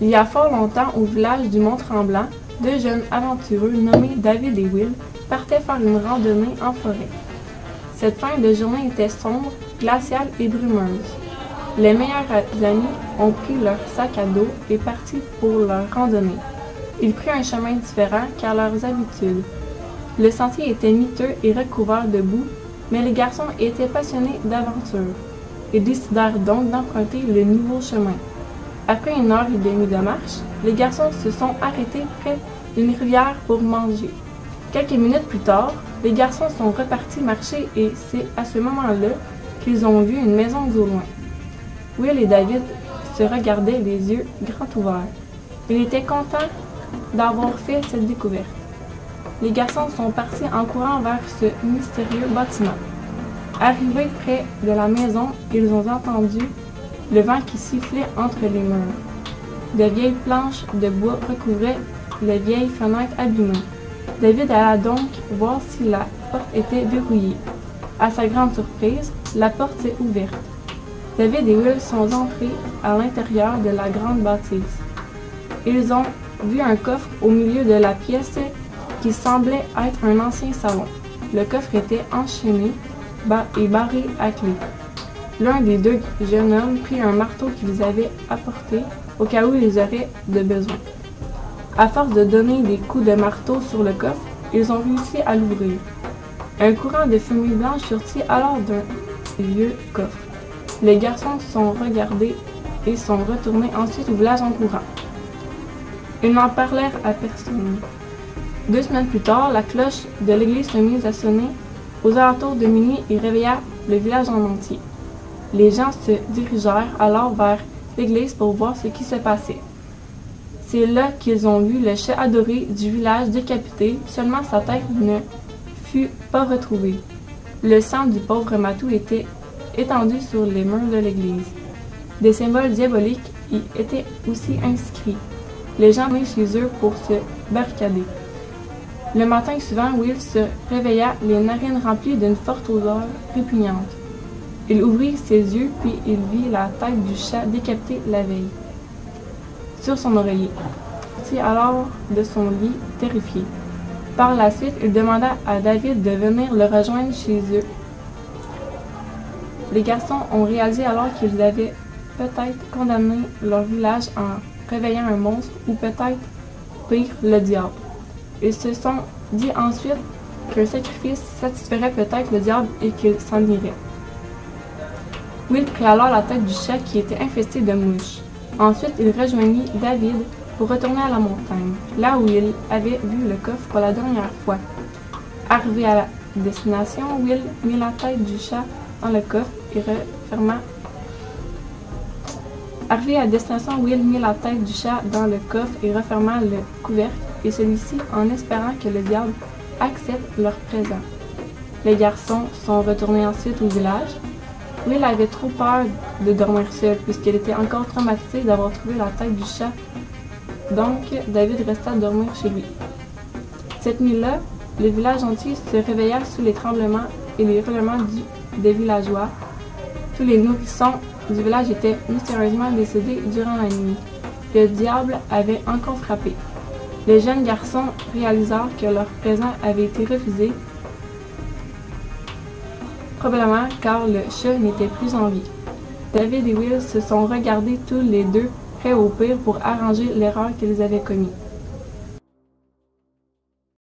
Il y a fort longtemps, au village du Mont-Tremblant, deux jeunes aventureux nommés David et Will partaient faire une randonnée en forêt. Cette fin de journée était sombre, glaciale et brumeuse. Les meilleurs amis ont pris leur sac à dos et partis pour leur randonnée. Ils prirent un chemin différent qu'à leurs habitudes. Le sentier était miteux et recouvert de boue, mais les garçons étaient passionnés d'aventure. Ils décidèrent donc d'emprunter le nouveau chemin. Après 1h30 de marche, les garçons se sont arrêtés près d'une rivière pour manger. Quelques minutes plus tard, les garçons sont repartis marcher et c'est à ce moment-là qu'ils ont vu une maison au loin. Will et David se regardaient les yeux grands ouverts. Ils étaient contents d'avoir fait cette découverte. Les garçons sont partis en courant vers ce mystérieux bâtiment. Arrivés près de la maison, ils ont entendu le vent qui sifflait entre les murs. De vieilles planches de bois recouvraient les vieilles fenêtres abîmées. David alla donc voir si la porte était verrouillée. À sa grande surprise, la porte s'est ouverte. David et Will sont entrés à l'intérieur de la grande bâtisse. Ils ont vu un coffre au milieu de la pièce qui semblait être un ancien salon. Le coffre était enchaîné et barré à clé. L'un des deux jeunes hommes prit un marteau qu'ils avaient apporté au cas où ils auraient de besoin. À force de donner des coups de marteau sur le coffre, ils ont réussi à l'ouvrir. Un courant de fumée blanche sortit alors d'un vieux coffre. Les garçons sont regardés et sont retournés ensuite au village en courant. Ils n'en parlèrent à personne. 2 semaines plus tard, la cloche de l'église se mit à sonner aux alentours de minuit et réveilla le village en entier. Les gens se dirigèrent alors vers l'église pour voir ce qui se passait. C'est là qu'ils ont vu le chat adoré du village décapité, seulement sa tête ne fut pas retrouvée. Le sang du pauvre Matou était étendu sur les murs de l'église. Des symboles diaboliques y étaient aussi inscrits. Les gens venaient chez eux pour se barricader. Le matin suivant, Will se réveilla, les narines remplies d'une forte odeur répugnante. Il ouvrit ses yeux, puis il vit la tête du chat décapité la veille sur son oreiller. Il sortit alors de son lit, terrifié. Par la suite, il demanda à David de venir le rejoindre chez eux. Les garçons ont réalisé alors qu'ils avaient peut-être condamné leur village en réveillant un monstre, ou peut-être pire, le diable. Ils se sont dit ensuite qu'un sacrifice satisferait peut-être le diable et qu'il s'en irait. Will prit alors la tête du chat qui était infesté de mouches. Ensuite, il rejoignit David pour retourner à la montagne, là où il avait vu le coffre pour la dernière fois. Arrivé à la destination, Will mit la tête du chat dans le coffre et referma. Arrivé à destination, Will mit la tête du chat dans le coffre et referma le couvercle et celui-ci en espérant que le diable accepte leur présent. Les garçons sont retournés ensuite au village. Will avait trop peur de dormir seul puisqu'il était encore traumatisé d'avoir trouvé la tête du chat. Donc, David resta dormir chez lui. Cette nuit-là, le village entier se réveilla sous les tremblements et les hurlements des villageois. Tous les nourrissons du village étaient mystérieusement décédés durant la nuit. Le diable avait encore frappé. Les jeunes garçons réalisèrent que leur présent avait été refusé, probablement car le chat n'était plus en vie. David et Will se sont regardés tous les deux, prêts au pire pour arranger l'erreur qu'ils avaient commise.